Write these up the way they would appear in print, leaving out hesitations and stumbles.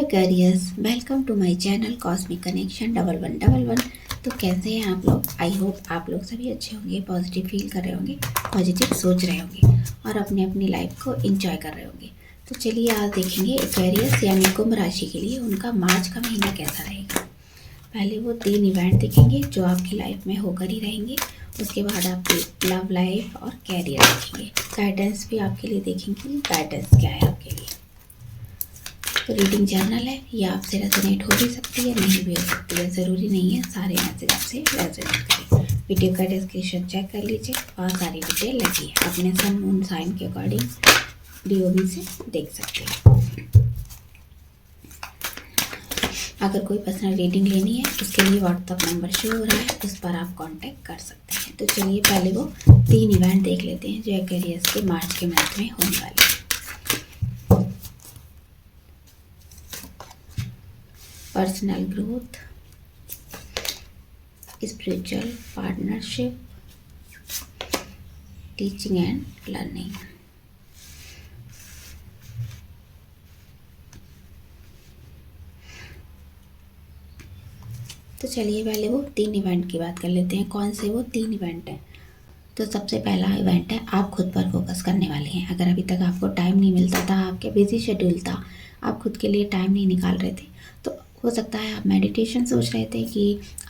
Careers, welcome to my channel cosmic connection 1111। तो कैसे हैं आप लोग? आई होप आप लोग सभी अच्छे होंगे, पॉजिटिव फील कर रहे होंगे, पॉजिटिव सोच रहे होंगे और अपनी अपनी लाइफ को एंजॉय कर रहे होंगे। तो चलिए आज देखेंगे करियर्स यानी कुंभ राशि के लिए उनका मार्च का महीना कैसा रहेगा। पहले वो 3 इवेंट देखेंगे जो आपकी लाइफ में होकर ही रहेंगे। उसके बाद आपकी लव लाइफ और कैरियर देखेंगे। गाइडेंस भी आपके लिए देखेंगे, गाइडेंस क्या है आपके लिए। तो रीडिंग जर्नल है, ये आपसे रेजोनेट हो भी सकती है, नहीं भी हो सकती है, ज़रूरी नहीं है सारे मैसेज आपसे रेजोनेट करें। वीडियो का डिस्क्रिप्शन चेक कर लीजिए, वहाँ सारी डिटेल लगी है। अपने सन मून साइन के अकॉर्डिंग डीओबी से देख सकते हैं। अगर कोई पर्सनल रीडिंग लेनी है उसके लिए व्हाट्सअप नंबर शो हो रहा है, उस पर आप कांटेक्ट कर सकते हैं। तो चलिए पहले वो 3 इवेंट देख लेते हैं जो एक्वेरियस के मार्च के मंथ में होने वाले हैं। Personal growth, spiritual partnership, teaching and learning. तो चलिए पहले वो 3 इवेंट की बात कर लेते हैं। कौन से वो 3 इवेंट हैं? तो सबसे पहला इवेंट है, आप खुद पर फोकस करने वाले हैं। अगर अभी तक आपको टाइम नहीं मिलता था, आपके बिजी शेड्यूल था, आप खुद के लिए टाइम नहीं निकाल रहे थे, तो हो सकता है आप मेडिटेशन सोच रहे थे कि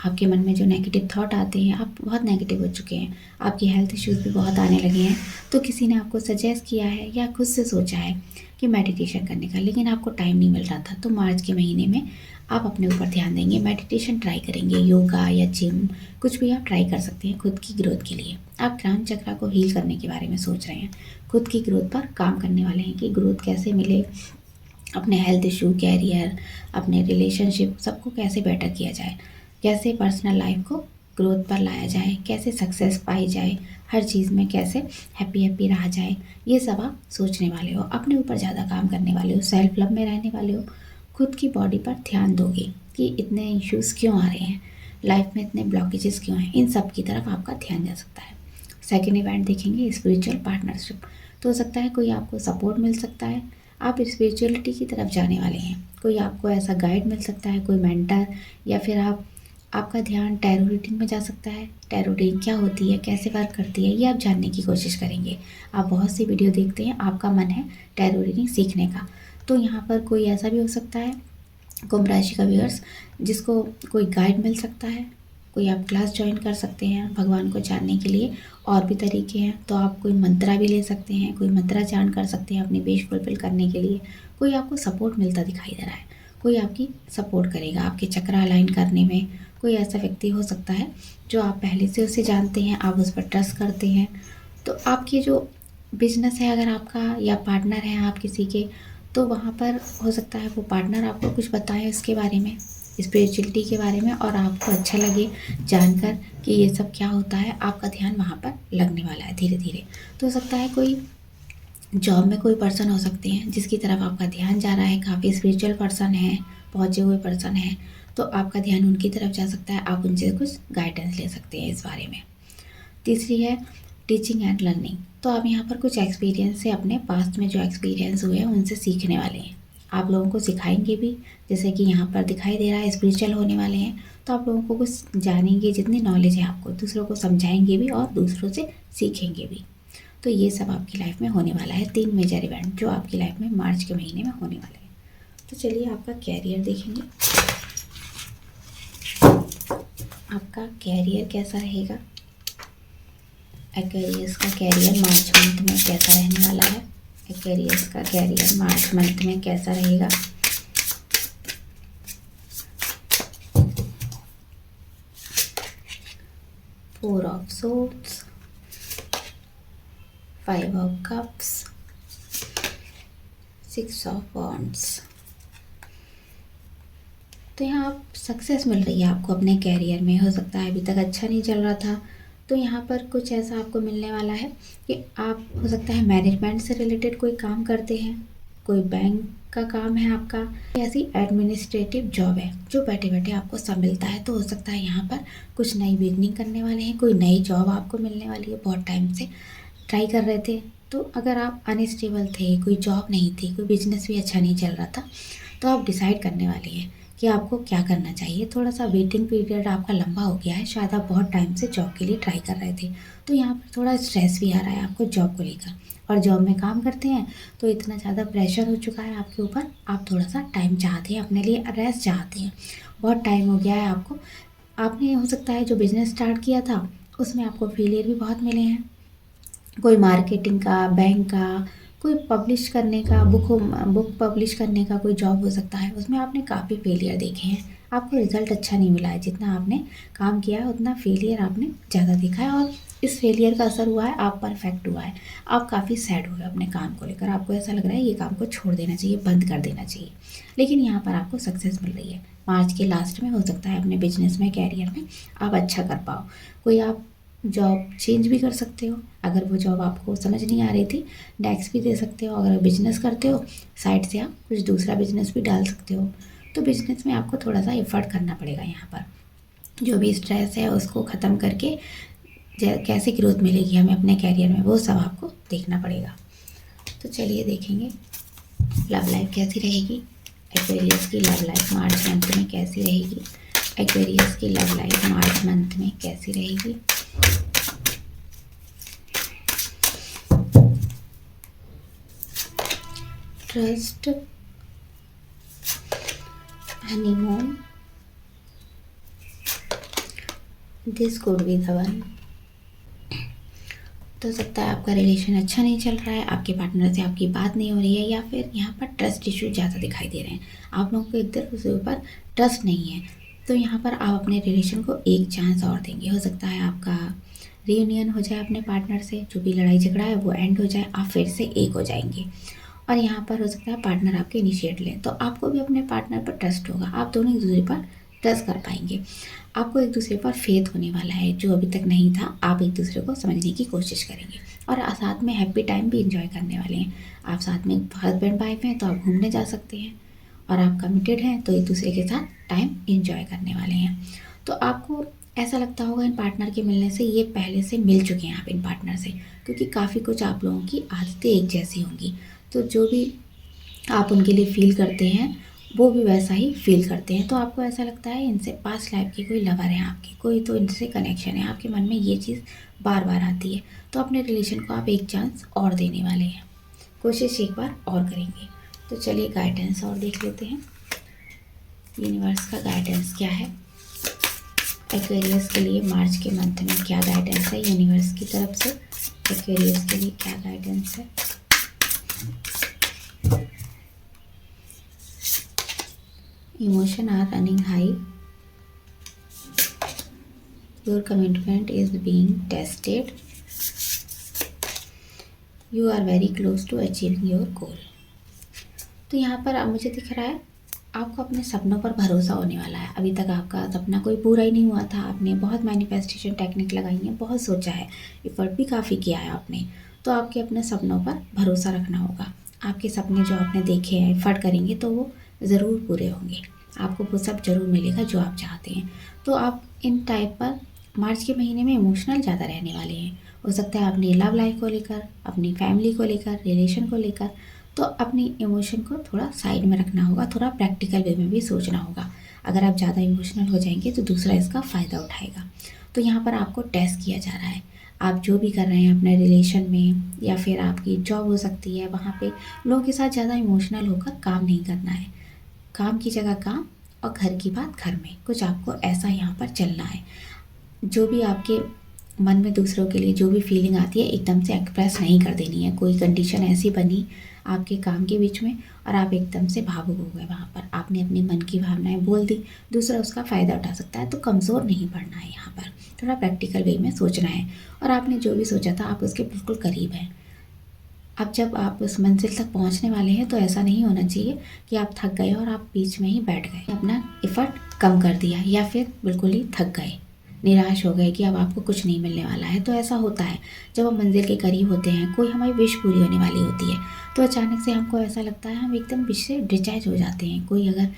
आपके मन में जो नेगेटिव थॉट आते हैं, आप बहुत नेगेटिव हो चुके हैं, आपकी हेल्थ इश्यूज़ भी बहुत आने लगे हैं, तो किसी ने आपको सजेस्ट किया है या खुद से सोचा है कि मेडिटेशन करने का, लेकिन आपको टाइम नहीं मिल रहा था। तो मार्च के महीने में आप अपने ऊपर ध्यान देंगे, मेडिटेशन ट्राई करेंगे, योगा या जिम कुछ भी आप ट्राई कर सकते हैं खुद की ग्रोथ के लिए। आप क्रॉन चक्र को हील करने के बारे में सोच रहे हैं, खुद की ग्रोथ पर काम करने वाले हैं कि ग्रोथ कैसे मिले, अपने हेल्थ इशू, कैरियर, अपने रिलेशनशिप सबको कैसे बेटर किया जाए, कैसे पर्सनल लाइफ को ग्रोथ पर लाया जाए, कैसे सक्सेस पाई जाए, हर चीज़ में कैसे हैप्पी रहा जाए, ये सब आप सोचने वाले हो। अपने ऊपर ज़्यादा काम करने वाले हो, सेल्फ लव में रहने वाले हो, खुद की बॉडी पर ध्यान दोगे कि इतने इश्यूज़ क्यों आ रहे हैं, लाइफ में इतने ब्लॉकेजेस क्यों हैं, इन सब की तरफ आपका ध्यान जा सकता है। सेकेंड इवेंट देखेंगे, स्पिरिचुअल पार्टनरशिप। तो हो सकता है कोई आपको सपोर्ट मिल सकता है, आप स्पिरिचुअलिटी की तरफ जाने वाले हैं, कोई आपको ऐसा गाइड मिल सकता है, कोई मेंटर, या फिर आपका ध्यान टैरो रीडिंग में जा सकता है। टैरो रीडिंग क्या होती है, कैसे वर्क करती है, ये आप जानने की कोशिश करेंगे। आप बहुत सी वीडियो देखते हैं, आपका मन है टैरो रीडिंग सीखने का, तो यहाँ पर कोई ऐसा भी हो सकता है कुंभ राशि का व्यूअर्स जिसको कोई गाइड मिल सकता है, कोई आप क्लास ज्वाइन कर सकते हैं भगवान को जानने के लिए। और भी तरीके हैं, तो आप कोई मंत्रा भी ले सकते हैं, कोई मंत्रा जान कर सकते हैं अपनी विश फुलफिल करने के लिए। कोई आपको सपोर्ट मिलता दिखाई दे रहा है, कोई आपकी सपोर्ट करेगा आपके चक्र अलाइन करने में। कोई ऐसा व्यक्ति हो सकता है जो आप पहले से उसे जानते हैं, आप उस पर ट्रस्ट करते हैं। तो आपकी जो बिजनेस है अगर आपका, या पार्टनर है आप किसी के, तो वहाँ पर हो सकता है वो पार्टनर आपको कुछ बताए उसके बारे में, स्पिरिचुअलिटी के बारे में, और आपको अच्छा लगे जानकर कि ये सब क्या होता है, आपका ध्यान वहाँ पर लगने वाला है धीरे धीरे। तो हो सकता है कोई जॉब में कोई पर्सन हो सकते हैं जिसकी तरफ आपका ध्यान जा रहा है, काफ़ी स्पिरिचुअल पर्सन है, पहुँचे हुए पर्सन है, तो आपका ध्यान उनकी तरफ जा सकता है, आप उनसे कुछ गाइडेंस ले सकते हैं इस बारे में। तीसरी है टीचिंग एंड लर्निंग। तो आप यहाँ पर कुछ एक्सपीरियंस से, अपने पास्ट में जो एक्सपीरियंस हुए हैं उनसे सीखने वाले हैं, आप लोगों को सिखाएंगे भी, जैसे कि यहाँ पर दिखाई दे रहा है स्पिरिचुअल होने वाले हैं, तो आप लोगों को कुछ जानेंगे, जितनी नॉलेज है आपको दूसरों को समझाएंगे भी और दूसरों से सीखेंगे भी। तो ये सब आपकी लाइफ में होने वाला है, 3 मेजर इवेंट जो आपकी लाइफ में मार्च के महीने में होने वाले हैं। तो चलिए आपका कैरियर देखेंगे, आपका कैरियर कैसा रहेगा। एक्वेरियस का कैरियर मार्च मंथ में कैसा रहने वाला है, एक्वेरियस का कैरियर मार्च मंथ में कैसा रहेगा। Four of swords, 5 of cups, 6 of wands. तो यहाँ आप सक्सेस मिल रही है आपको अपने कैरियर में। हो सकता है अभी तक अच्छा नहीं चल रहा था, तो यहाँ पर कुछ ऐसा आपको मिलने वाला है कि आप, हो सकता है मैनेजमेंट से रिलेटेड कोई काम करते हैं, कोई बैंक का काम है आपका, ऐसी एडमिनिस्ट्रेटिव जॉब है जो बैठे बैठे आपको सब मिलता है। तो हो सकता है यहाँ पर कुछ नई बिगनिंग करने वाले हैं, कोई नई जॉब आपको मिलने वाली है, बहुत टाइम से ट्राई कर रहे थे। तो अगर आप अनस्टेबल थे, कोई जॉब नहीं थी, कोई बिजनेस भी अच्छा नहीं चल रहा था, तो आप डिसाइड करने वाली हैं कि आपको क्या करना चाहिए। थोड़ा सा वेटिंग पीरियड आपका लंबा हो गया है, शायद आप बहुत टाइम से जॉब के लिए ट्राई कर रहे थे, तो यहाँ पर थोड़ा स्ट्रेस भी आ रहा है आपको जॉब को लेकर, और जॉब में काम करते हैं तो इतना ज़्यादा प्रेशर हो चुका है आपके ऊपर, आप थोड़ा सा टाइम चाहते हैं, अपने लिए रेस्ट चाहते हैं। बहुत टाइम हो गया है आपको, आपने हो सकता है जो बिज़नेस स्टार्ट किया था उसमें आपको फेलियर भी बहुत मिले हैं, कोई मार्केटिंग का, बैंक का, कोई पब्लिश करने का, बुक पब्लिश करने का कोई जॉब हो सकता है, उसमें आपने काफ़ी फेलियर देखे हैं, आपको रिज़ल्ट अच्छा नहीं मिला है, जितना आपने काम किया है उतना फेलियर आपने ज़्यादा देखा है, और इस फेलियर का असर हुआ है आप पर इफेक्ट हुआ है, आप काफ़ी सैड हो गए अपने काम को लेकर, आपको ऐसा लग रहा है ये काम को छोड़ देना चाहिए, बंद कर देना चाहिए, लेकिन यहाँ पर आपको सक्सेस मिल रही है। मार्च के लास्ट में हो सकता है अपने बिजनेस में, कैरियर में आप अच्छा कर पाओ, कोई आप जॉब चेंज भी कर सकते हो, अगर वो जॉब आपको समझ नहीं आ रही थी डेस्क भी दे सकते हो, अगर बिजनेस करते हो साइड से आप कुछ दूसरा बिजनेस भी डाल सकते हो, तो बिजनेस में आपको थोड़ा सा एफर्ट करना पड़ेगा। यहाँ पर जो भी स्ट्रेस है उसको ख़त्म करके कैसे ग्रोथ मिलेगी हमें अपने कैरियर में, वो सब आपको देखना पड़ेगा। तो चलिए देखेंगे लव लाइफ कैसी रहेगी, एक्वेरियस की लव लाइफ मार्च मंथ में कैसी रहेगी, एक्वेरियस की लव लाइफ मार्च मंथ में कैसी रहेगी। Trust, honeymoon, this could be the one. तो सकता है आपका रिलेशन अच्छा नहीं चल रहा है, आपके पार्टनर से आपकी बात नहीं हो रही है, या फिर यहाँ पर ट्रस्ट इशू ज़्यादा दिखाई दे रहे हैं, आप लोगों को एक दूसरे के ऊपर ट्रस्ट नहीं है, तो यहाँ पर आप अपने रिलेशन को एक चांस और देंगे। हो सकता है आपका रीयूनियन हो जाए अपने पार्टनर से, जो भी लड़ाई झगड़ा है वो एंड हो जाए, आप फिर से एक हो जाएंगे, और यहाँ पर हो सकता है पार्टनर आपके इनिशिएट लें, तो आपको भी अपने पार्टनर पर ट्रस्ट होगा, आप दोनों एक दूसरे पर ट्रस्ट कर पाएंगे, आपको एक दूसरे पर फेथ होने वाला है, जो अभी तक नहीं था, आप एक दूसरे को समझने की कोशिश करेंगे, और साथ में हैप्पी टाइम भी इंजॉय करने वाले हैं। आप साथ में हस्बैंड वाइफ हैं तो आप घूमने जा सकते हैं, और आप कमिटेड हैं तो एक दूसरे के साथ टाइम इंजॉय करने वाले हैं। तो आपको ऐसा लगता होगा इन पार्टनर के मिलने से, ये पहले से मिल चुके हैं आप इन पार्टनर से, क्योंकि काफ़ी कुछ आप लोगों की आदतें एक जैसी होंगी, तो जो भी आप उनके लिए फील करते हैं वो भी वैसा ही फील करते हैं, तो आपको ऐसा लगता है इनसे पास्ट लाइफ की कोई लवर है आपकी, कोई तो इनसे कनेक्शन है, आपके मन में ये चीज़ बार बार आती है, तो अपने रिलेशन को आप एक चांस और देने वाले हैं, कोशिश एक बार और करेंगे। तो चलिए गाइडेंस और देख लेते हैं, यूनिवर्स का गाइडेंस क्या है एक्वेरियस के लिए मार्च के मंथ में, क्या गाइडेंस है यूनिवर्स की तरफ से, एक्वेरियस के लिए क्या गाइडेंस है। Emotion are running high. Your commitment is being tested. You are very close to achieving your goal. तो यहाँ पर अब मुझे दिख रहा है आपको अपने सपनों पर भरोसा होने वाला है। अभी तक आपका सपना कोई पूरा ही नहीं हुआ था, आपने बहुत मैनिफेस्टेशन टेक्निक लगाई है, बहुत सोचा है, एफर्ट भी काफ़ी किया है आपने, तो आपके अपने सपनों पर भरोसा रखना होगा। आपके सपने जो आपने देखे हैं, एफर्ट करेंगे तो वो ज़रूर पूरे होंगे, आपको वो सब ज़रूर मिलेगा जो आप चाहते हैं। तो आप इन टाइप पर मार्च के महीने में इमोशनल ज़्यादा रहने वाले हैं, हो सकता है अपनी लव लाइफ को लेकर, अपनी फैमिली को लेकर, रिलेशन को लेकर, तो अपनी इमोशन को थोड़ा साइड में रखना होगा, थोड़ा प्रैक्टिकल वे में भी सोचना होगा। अगर आप ज़्यादा इमोशनल हो जाएंगे तो दूसरा इसका फ़ायदा उठाएगा। तो यहाँ पर आपको टेस्ट किया जा रहा है, आप जो भी कर रहे हैं अपने रिलेशन में, या फिर आपकी जॉब हो सकती है, वहाँ पे लोगों के साथ ज़्यादा इमोशनल होकर काम नहीं करना है, काम की जगह काम और घर की बात घर में, कुछ आपको ऐसा यहाँ पर चलना है। जो भी आपके मन में दूसरों के लिए जो भी फीलिंग आती है एकदम से एक्सप्रेस नहीं कर देनी है। कोई कंडीशन ऐसी बनी आपके काम के बीच में और आप एकदम से भावुक हो गए, वहाँ पर आपने अपने मन की भावनाएं बोल दी, दूसरा उसका फ़ायदा उठा सकता है, तो कमज़ोर नहीं पड़ना है। यहाँ पर थोड़ा प्रैक्टिकल वे में सोचना है, और आपने जो भी सोचा था आप उसके बिल्कुल करीब हैं। अब जब आप उस मंजिल तक पहुंचने वाले हैं तो ऐसा नहीं होना चाहिए कि आप थक गए और आप बीच में ही बैठ गए, अपना एफर्ट कम कर दिया, या फिर बिल्कुल ही थक गए, निराश हो गए कि अब आपको कुछ नहीं मिलने वाला है। तो ऐसा होता है जब हम मंजिल के करीब होते हैं, कोई हमारी विश पूरी होने वाली होती है, तो अचानक से हमको ऐसा लगता है हम एकदम विश से डिस्चार्ज हो जाते हैं। कोई अगर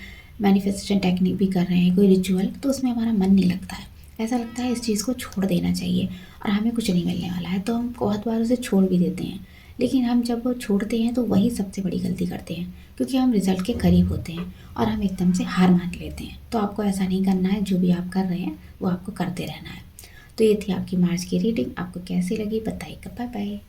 मैनिफेस्टेशन टेक्निक भी कर रहे हैं, कोई रिचुअल, तो उसमें हमारा मन नहीं लगता है, ऐसा लगता है इस चीज़ को छोड़ देना चाहिए और हमें कुछ नहीं मिलने वाला है, तो हम बहुत बार उसे छोड़ भी देते हैं। लेकिन हम जब वो छोड़ते हैं तो वही सबसे बड़ी गलती करते हैं, क्योंकि हम रिज़ल्ट के करीब होते हैं और हम एकदम से हार मान लेते हैं। तो आपको ऐसा नहीं करना है, जो भी आप कर रहे हैं वो आपको करते रहना है। तो ये थी आपकी मार्च की रीडिंग, आपको कैसी लगी बताइएगा। Bye bye.